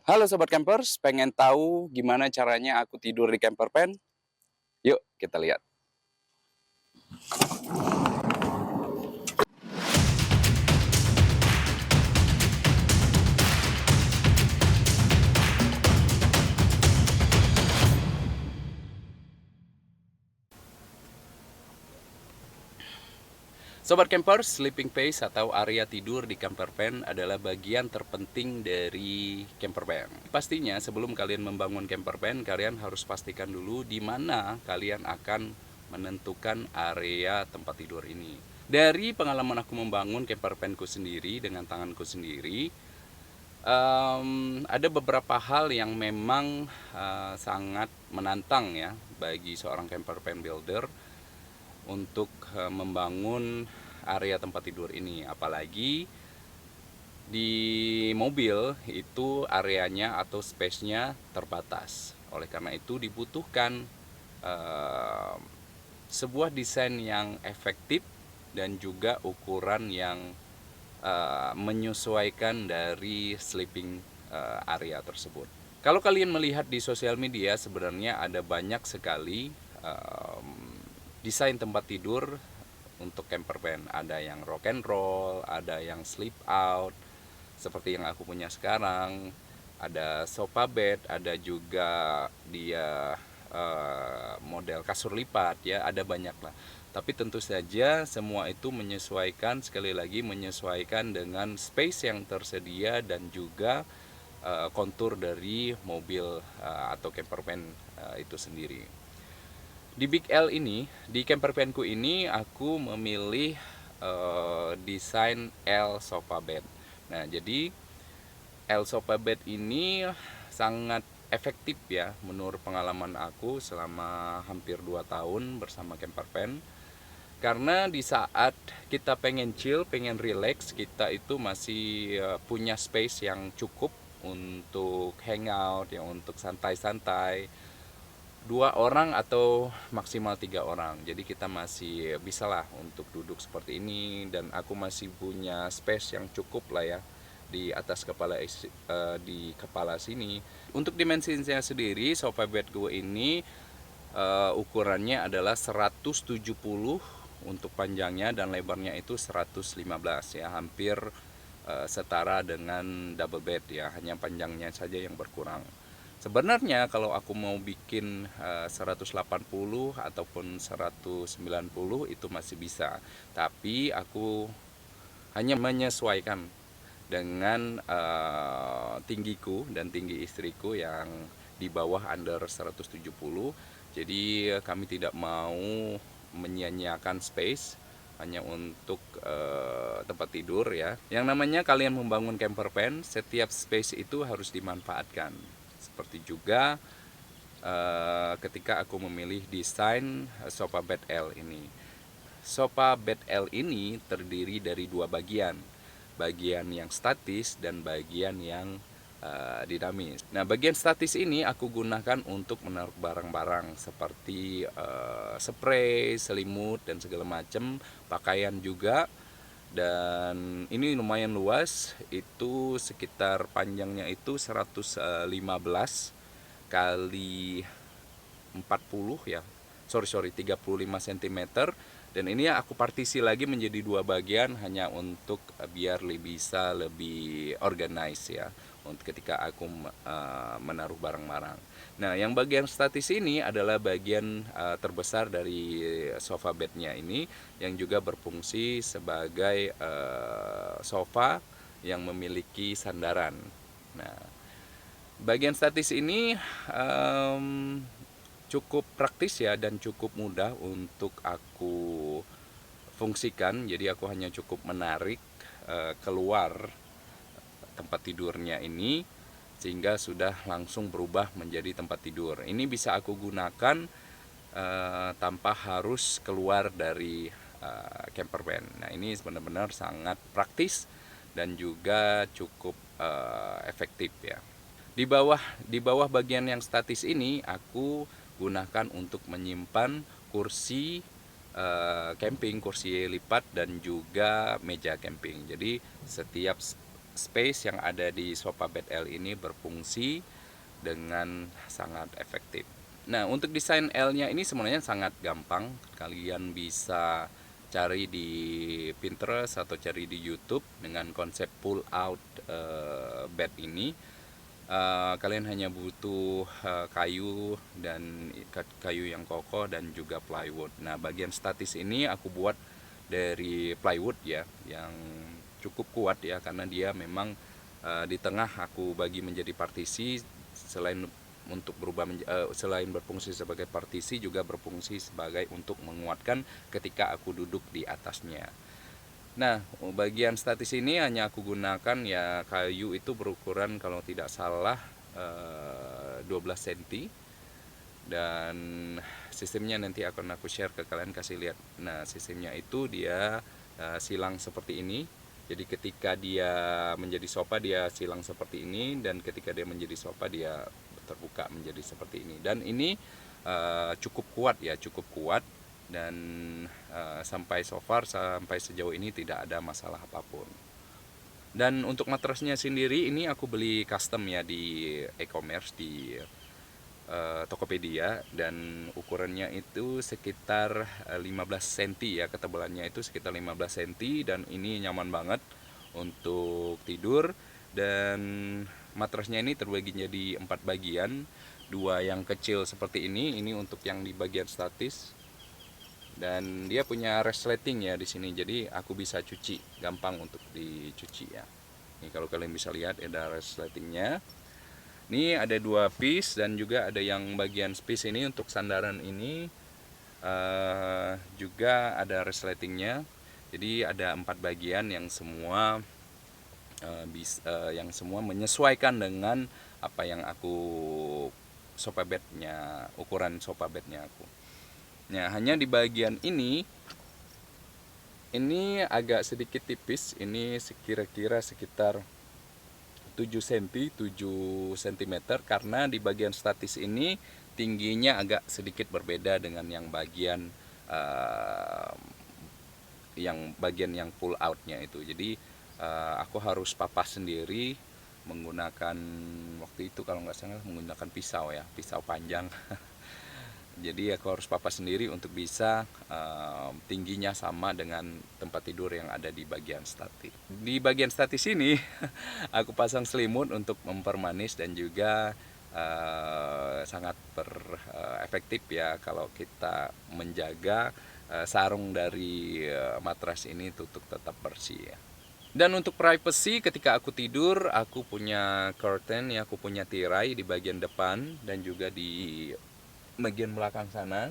Halo Sobat Campers, pengen tahu gimana caranya aku tidur di camper van? Yuk kita lihat. Sobat Campers, sleeping space atau area tidur di camper van adalah bagian terpenting dari camper van. Pastinya sebelum kalian membangun camper van, kalian harus pastikan dulu di mana kalian akan menentukan area tempat tidur ini. Dari pengalaman aku membangun camper vanku sendiri dengan tanganku sendiri, ada beberapa hal yang memang sangat menantang ya bagi seorang camper van builder untuk membangun area tempat tidur ini, apalagi di mobil itu areanya atau space-nya terbatas. Oleh karena itu dibutuhkan eh, sebuah desain yang efektif dan juga ukuran yang menyesuaikan dari sleeping area tersebut. Kalau kalian melihat di sosial media, sebenarnya ada banyak sekali desain tempat tidur untuk camper van. Ada yang rock and roll, ada yang sleep out seperti yang aku punya sekarang, ada sofa bed, ada juga dia model kasur lipat ya, ada banyak lah. Tapi tentu saja semua itu menyesuaikan, sekali lagi menyesuaikan dengan space yang tersedia dan juga kontur dari mobil atau camper van itu sendiri. Di Big L ini, di camper vanku ini aku memilih desain L sofa bed. Nah, jadi L sofa bed ini sangat efektif ya menurut pengalaman aku selama hampir 2 tahun bersama camper van. Karena di saat kita pengen chill, pengen relax, kita itu masih punya space yang cukup untuk hangout, ya untuk santai-santai. 2 orang atau maksimal 3 orang, jadi kita masih bisa lah untuk duduk seperti ini, dan aku masih punya space yang cukup lah ya di atas kepala di kepala sini. Untuk dimensinya sendiri, sofa bed gue ini ukurannya adalah 170 untuk panjangnya, dan lebarnya itu 115 ya, hampir setara dengan double bed ya, hanya panjangnya saja yang berkurang. Sebenarnya kalau aku mau bikin 180 ataupun 190 itu masih bisa. Tapi aku hanya menyesuaikan dengan tinggiku dan tinggi istriku yang di bawah under 170. Jadi kami tidak mau menyia-nyiakan space hanya untuk tempat tidur ya. Yang namanya kalian membangun camper van, setiap space itu harus dimanfaatkan. Seperti juga ketika aku memilih desain sofa bed L ini. Sofa bed L ini terdiri dari 2 bagian. Bagian yang statis dan bagian yang dinamis. Nah, bagian statis ini aku gunakan untuk menaruh barang-barang seperti spray, selimut dan segala macam, pakaian juga. Dan ini lumayan luas, itu sekitar panjangnya itu 115 kali 40 ya, sorry 35 cm. Dan ini aku partisi lagi menjadi 2 bagian hanya untuk biar bisa lebih organize ya, untuk ketika aku menaruh barang-barang. Nah, yang bagian statis ini adalah bagian terbesar dari sofa bednya ini, yang juga berfungsi sebagai sofa yang memiliki sandaran. Nah, bagian statis ini cukup praktis ya, dan cukup mudah untuk aku fungsikan. Jadi aku hanya cukup menarik keluar tempat tidurnya ini, sehingga sudah langsung berubah menjadi tempat tidur. Ini bisa aku gunakan tanpa harus keluar dari camper van. Nah, ini benar-benar sangat praktis dan juga cukup efektif ya. Di bawah bagian yang statis ini aku gunakan untuk menyimpan kursi camping, kursi lipat dan juga meja camping. Jadi setiap space yang ada di sofa bed L ini berfungsi dengan sangat efektif. Nah, untuk desain L-nya ini sebenarnya sangat gampang. Kalian bisa cari di Pinterest atau cari di YouTube dengan konsep pull out bed ini. Kalian hanya butuh kayu dan kayu yang kokoh dan juga plywood. Nah, bagian statis ini aku buat dari plywood ya, yang cukup kuat ya, karena dia memang di tengah aku bagi menjadi partisi. Selain untuk selain berfungsi sebagai partisi, juga berfungsi sebagai untuk menguatkan ketika aku duduk di atasnya. Nah, bagian statis ini hanya aku gunakan ya kayu itu berukuran kalau tidak salah 12 cm, dan sistemnya nanti akan aku share ke kalian, kasih lihat. Nah, sistemnya itu dia silang seperti ini. Jadi ketika dia menjadi sofa dia silang seperti ini, dan ketika dia menjadi sofa dia terbuka menjadi seperti ini. Dan ini cukup kuat ya, cukup kuat, dan sampai sejauh ini tidak ada masalah apapun. Dan untuk matrasnya sendiri ini aku beli custom ya di e-commerce, di Tokopedia, dan ukurannya itu sekitar 15 cm ya, ketebalannya itu sekitar 15 cm, dan ini nyaman banget untuk tidur. Dan matrasnya ini terbagi jadi 4 bagian, 2 yang kecil seperti ini untuk yang di bagian statis, dan dia punya resleting ya di sini, jadi aku bisa cuci, gampang untuk dicuci ya. Ini kalau kalian bisa lihat ada resletingnya. Ini ada 2 piece, dan juga ada yang bagian piece ini untuk sandaran ini juga ada resletingnya. Jadi ada 4 bagian yang semua menyesuaikan dengan apa yang aku sofa bednya, ukuran sofa bednya aku. Nah, hanya di bagian ini agak sedikit tipis. Ini kira-kira sekitar 7 cm, karena di bagian statis ini tingginya agak sedikit berbeda dengan yang bagian yang pull outnya itu. Jadi aku harus papas sendiri menggunakan, waktu itu kalau nggak salah menggunakan pisau ya, pisau panjang. Jadi aku harus papas sendiri untuk bisa tingginya sama dengan tempat tidur yang ada di bagian statis. Di bagian statis ini aku pasang selimut untuk mempermanis, dan juga sangat efektif ya kalau kita menjaga sarung dari matras ini untuk tetap bersih ya. Dan untuk privacy, ketika aku tidur aku punya curtain ya, aku punya tirai di bagian depan dan juga di bagian belakang sana,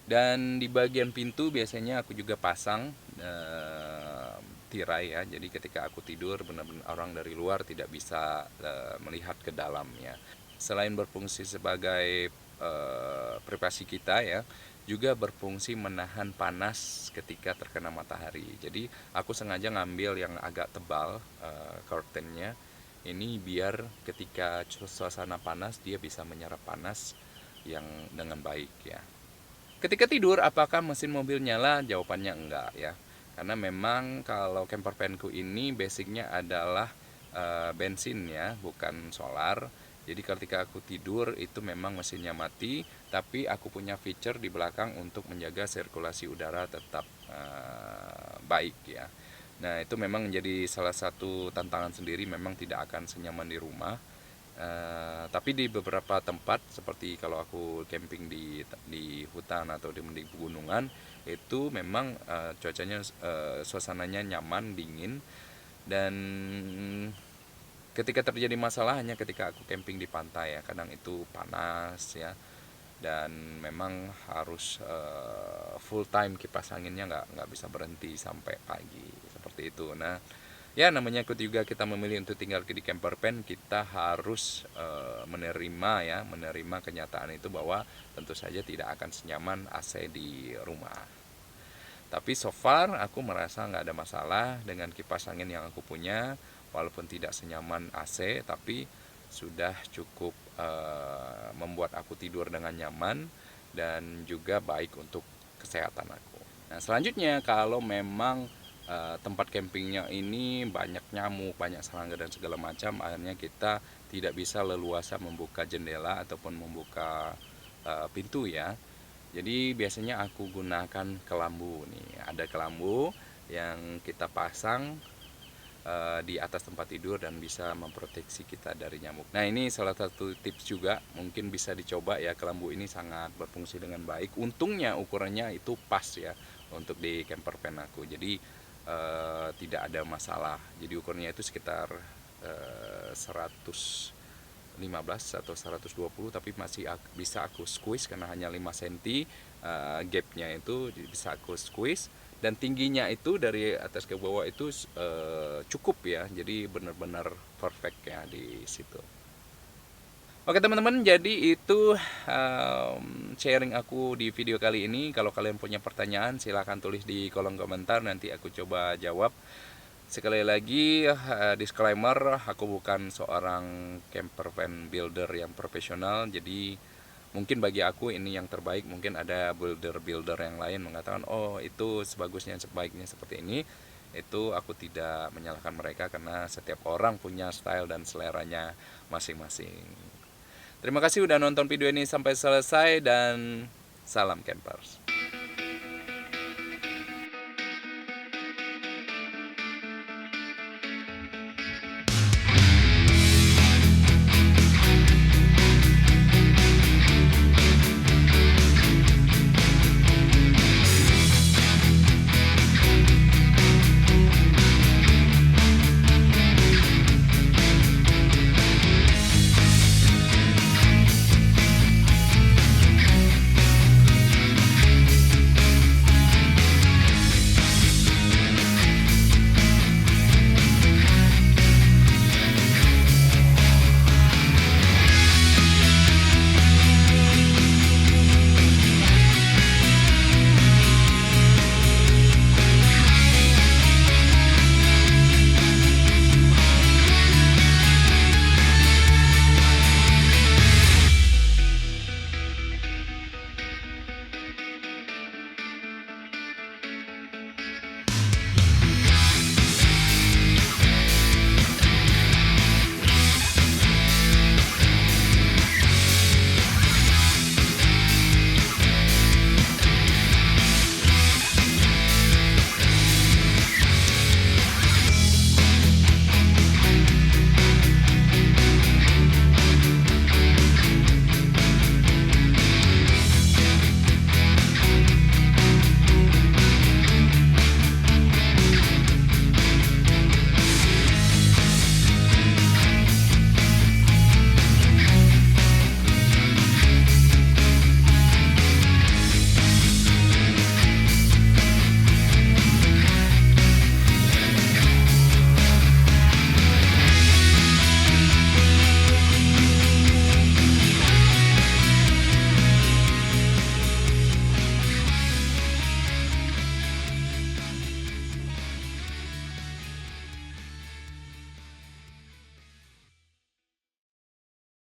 dan di bagian pintu biasanya aku juga pasang tirai ya, jadi ketika aku tidur benar-benar orang dari luar tidak bisa melihat ke dalamnya. Selain berfungsi sebagai privasi kita ya, juga berfungsi menahan panas ketika terkena matahari. Jadi aku sengaja ngambil yang agak tebal curtainnya ini, biar ketika suasana panas dia bisa menyerap panas yang dengan baik ya. Ketika tidur apakah mesin mobil nyala? Jawabannya enggak ya. Karena memang kalau camper vanku ini basicnya adalah bensin ya, bukan solar. Jadi ketika aku tidur itu memang mesinnya mati, tapi aku punya feature di belakang untuk menjaga sirkulasi udara tetap baik ya. Nah, itu memang menjadi salah satu tantangan sendiri, memang tidak akan senyaman di rumah. Tapi di beberapa tempat seperti kalau aku camping di hutan atau di pegunungan itu memang cuacanya suasananya nyaman, dingin, dan ketika terjadi masalah hanya ketika aku camping di pantai ya, kadang itu panas ya, dan memang harus full time kipas anginnya nggak bisa berhenti sampai pagi seperti itu. Nah ya, namanya juga kita memilih untuk tinggal di camper van, kita harus menerima kenyataan itu bahwa tentu saja tidak akan senyaman AC di rumah. Tapi so far aku merasa nggak ada masalah dengan kipas angin yang aku punya, walaupun tidak senyaman AC, tapi sudah cukup membuat aku tidur dengan nyaman dan juga baik untuk kesehatan aku. Nah, selanjutnya kalau memang tempat campingnya ini banyak nyamuk, banyak serangga dan segala macam, akhirnya kita tidak bisa leluasa membuka jendela ataupun membuka pintu ya. Jadi biasanya aku gunakan kelambu nih. Ada kelambu yang kita pasang di atas tempat tidur dan bisa memproteksi kita dari nyamuk. Nah, ini salah satu tips juga, mungkin bisa dicoba ya. Kelambu ini sangat berfungsi dengan baik. Untungnya ukurannya itu pas ya untuk di camper van aku. Jadi tidak ada masalah. Jadi ukurannya itu sekitar 115 atau 120, tapi masih bisa aku squeeze karena hanya 5 cm gapnya itu bisa aku squeeze, dan tingginya itu dari atas ke bawah itu cukup ya, jadi benar-benar perfect ya di situ. Oke teman-teman, jadi itu sharing aku di video kali ini. Kalau kalian punya pertanyaan silahkan tulis di kolom komentar, nanti aku coba jawab. Sekali lagi disclaimer, aku bukan seorang camper van builder yang profesional. Jadi mungkin bagi aku ini yang terbaik, mungkin ada builder-builder yang lain mengatakan oh itu sebagusnya sebaiknya seperti ini. Itu aku tidak menyalahkan mereka karena setiap orang punya style dan seleranya masing-masing. Terima kasih udah nonton video ini sampai selesai dan salam campers.